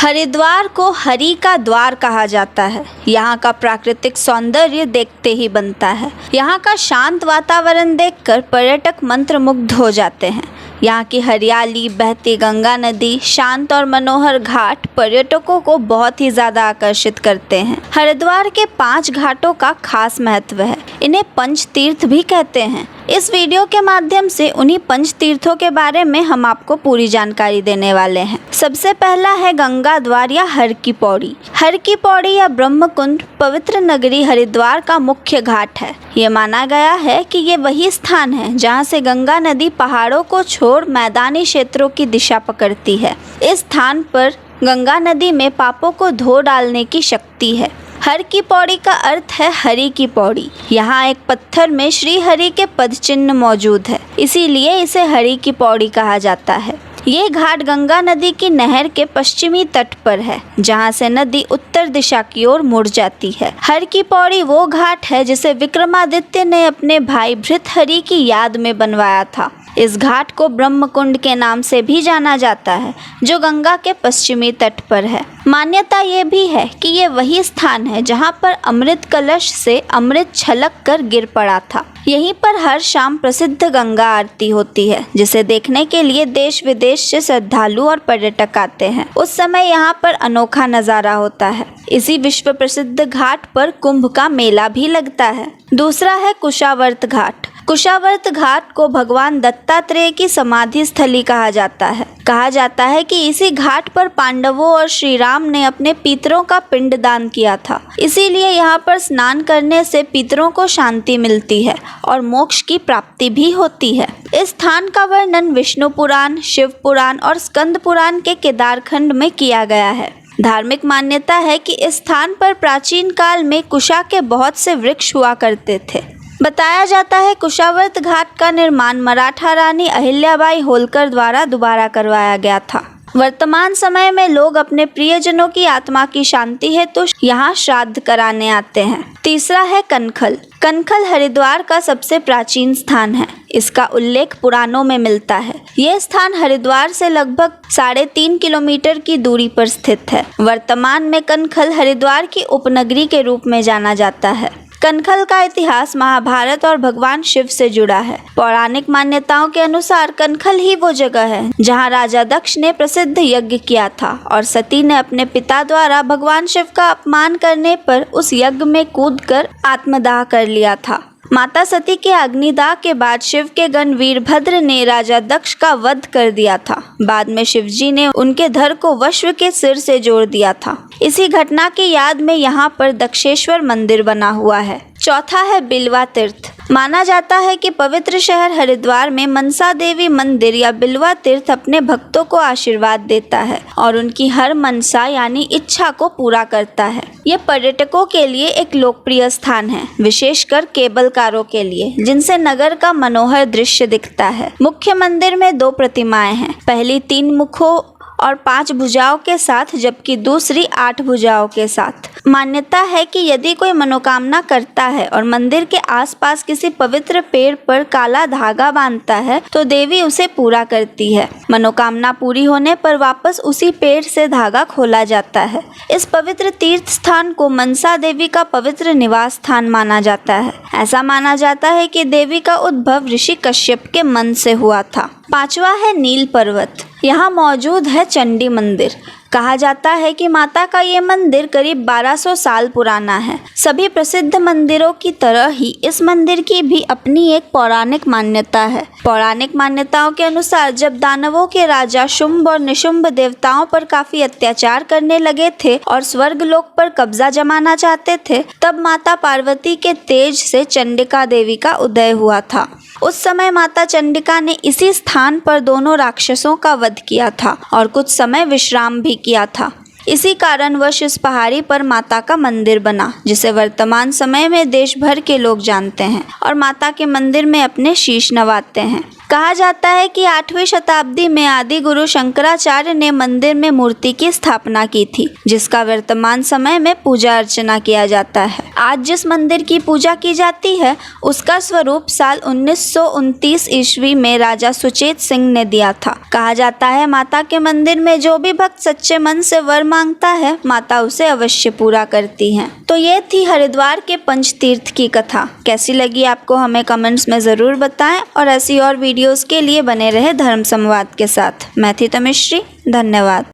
हरिद्वार को हरि का द्वार कहा जाता है। यहाँ का प्राकृतिक सौंदर्य देखते ही बनता है। यहाँ का शांत वातावरण देखकर पर्यटक मंत्रमुग्ध हो जाते हैं। यहाँ की हरियाली, बहती गंगा नदी, शांत और मनोहर घाट पर्यटकों को बहुत ही ज़्यादा आकर्षित करते हैं। हरिद्वार के 5 घाटों का खास महत्व है। इन्हें पंच तीर्थ भी कहते हैं। इस वीडियो के माध्यम से उन्हीं पंच तीर्थों के बारे में हम आपको पूरी जानकारी देने वाले हैं। सबसे पहला है गंगा द्वार या हर की पौड़ी। हर की पौड़ी या ब्रह्म कुंड पवित्र नगरी हरिद्वार का मुख्य घाट है। ये माना गया है कि ये वही स्थान है जहाँ से गंगा नदी पहाड़ों को छोड़ मैदानी क्षेत्रों की दिशा पकड़ती है। इस स्थान पर गंगा नदी में पापों को धो डालने की शक्ति है। हर की पौड़ी का अर्थ है हरि की पौड़ी। यहाँ एक पत्थर में श्री हरि के पद चिन्ह मौजूद है, इसीलिए इसे हरि की पौड़ी कहा जाता है। ये घाट गंगा नदी की नहर के पश्चिमी तट पर है, जहाँ से नदी उत्तर दिशा की ओर मुड़ जाती है। हर की पौड़ी वो घाट है जिसे विक्रमादित्य ने अपने भाई भृतहरि की याद में बनवाया था। इस घाट को ब्रह्म कुंड के नाम से भी जाना जाता है, जो गंगा के पश्चिमी तट पर है। मान्यता ये भी है कि ये वही स्थान है जहाँ पर अमृत कलश से अमृत छलक कर गिर पड़ा था। यहीं पर हर शाम प्रसिद्ध गंगा आरती होती है, जिसे देखने के लिए देश विदेश से श्रद्धालु और पर्यटक आते हैं। उस समय यहाँ पर अनोखा नज़ारा होता है। इसी विश्व प्रसिद्ध घाट पर कुंभ का मेला भी लगता है। दूसरा है कुशावर्त घाट। कुशावर्त घाट को भगवान दत्तात्रेय की समाधि स्थली कहा जाता है। कहा जाता है कि इसी घाट पर पांडवों और श्री राम ने अपने पितरों का पिंडदान किया था। इसीलिए यहाँ पर स्नान करने से पितरों को शांति मिलती है और मोक्ष की प्राप्ति भी होती है। इस स्थान का वर्णन विष्णु पुराण, शिव पुराण और स्कंद पुराण के केदारखंड में किया गया है। धार्मिक मान्यता है कि इस स्थान पर प्राचीन काल में कुशा के बहुत से वृक्ष हुआ करते थे। बताया जाता है कुशावर्त घाट का निर्माण मराठा रानी अहिल्याबाई होलकर द्वारा दोबारा करवाया गया था। वर्तमान समय में लोग अपने प्रियजनों की आत्मा की शांति हेतु यहाँ श्राद्ध कराने आते हैं। तीसरा है कनखल। कनखल हरिद्वार का सबसे प्राचीन स्थान है। इसका उल्लेख पुराणों में मिलता है। यह स्थान हरिद्वार से लगभग 3.5 किलोमीटर की दूरी पर स्थित है। वर्तमान में कनखल हरिद्वार की उपनगरी के रूप में जाना जाता है। कनखल का इतिहास महाभारत और भगवान शिव से जुड़ा है। पौराणिक मान्यताओं के अनुसार कनखल ही वो जगह है जहां राजा दक्ष ने प्रसिद्ध यज्ञ किया था और सती ने अपने पिता द्वारा भगवान शिव का अपमान करने पर उस यज्ञ में कूदकर आत्मदाह कर लिया था। माता सती के अग्निदाह के बाद शिव के गण वीरभद्र ने राजा दक्ष का वध कर दिया था। बाद में शिवजी ने उनके धड़ को वश्व के सिर से जोड़ दिया था। इसी घटना की याद में यहाँ पर दक्षेश्वर मंदिर बना हुआ है। चौथा है बिल्वा तीर्थ। माना जाता है कि पवित्र शहर हरिद्वार में मनसा देवी मंदिर या बिल्वा तीर्थ अपने भक्तों को आशीर्वाद देता है और उनकी हर मनसा यानी इच्छा को पूरा करता है। ये पर्यटकों के लिए एक लोकप्रिय स्थान है, विशेषकर केबल कारों के लिए, जिनसे नगर का मनोहर दृश्य दिखता है। मुख्य मंदिर में 2 प्रतिमाएं हैं, पहली 3 मुखों और 5 भुजाओं के साथ, जबकि दूसरी 8 भुजाओं के साथ। मान्यता है कि यदि कोई मनोकामना करता है और मंदिर के आसपास किसी पवित्र पेड़ पर काला धागा बांधता है तो देवी उसे पूरा करती है। मनोकामना पूरी होने पर वापस उसी पेड़ से धागा खोला जाता है। इस पवित्र तीर्थ स्थान को मनसा देवी का पवित्र निवास स्थान माना जाता है। ऐसा माना जाता है कि देवी का उद्भव ऋषि कश्यप के मन से हुआ था। 5वां है नील पर्वत। यहाँ मौजूद है चंडी मंदिर। कहा जाता है कि माता का ये मंदिर करीब 1200 साल पुराना है। सभी प्रसिद्ध मंदिरों की तरह ही इस मंदिर की भी अपनी एक पौराणिक मान्यता है। पौराणिक मान्यताओं के अनुसार जब दानवों के राजा शुंभ और निशुंभ देवताओं पर काफी अत्याचार करने लगे थे और स्वर्ग लोक पर कब्जा जमाना चाहते थे, तब माता पार्वती के तेज से चंडिका देवी का उदय हुआ था। उस समय माता चंडिका ने इसी स्थान पर दोनों राक्षसों का वध किया था और कुछ समय विश्राम भी किया था। इसी कारणवश इस पहाड़ी पर माता का मंदिर बना, जिसे वर्तमान समय में देश भर के लोग जानते हैं और माता के मंदिर में अपने शीश नवाते हैं। कहा जाता है कि 8वीं शताब्दी में आदि गुरु शंकराचार्य ने मंदिर में मूर्ति की स्थापना की थी, जिसका वर्तमान समय में पूजा अर्चना किया जाता है। आज जिस मंदिर की पूजा की जाती है उसका स्वरूप साल 1929 ईस्वी में राजा सुचेत सिंह ने दिया था। कहा जाता है माता के मंदिर में जो भी भक्त सच्चे मन से वर मांगता है माता उसे अवश्य पूरा करती हैं। तो ये थी हरिद्वार के पंचतीर्थ की कथा। कैसी लगी आपको हमें कमेंट्स में ज़रूर बताएं और ऐसी और वीडियोस के लिए बने रहे धर्म संवाद के साथ। मैं थी तमिश्री, धन्यवाद।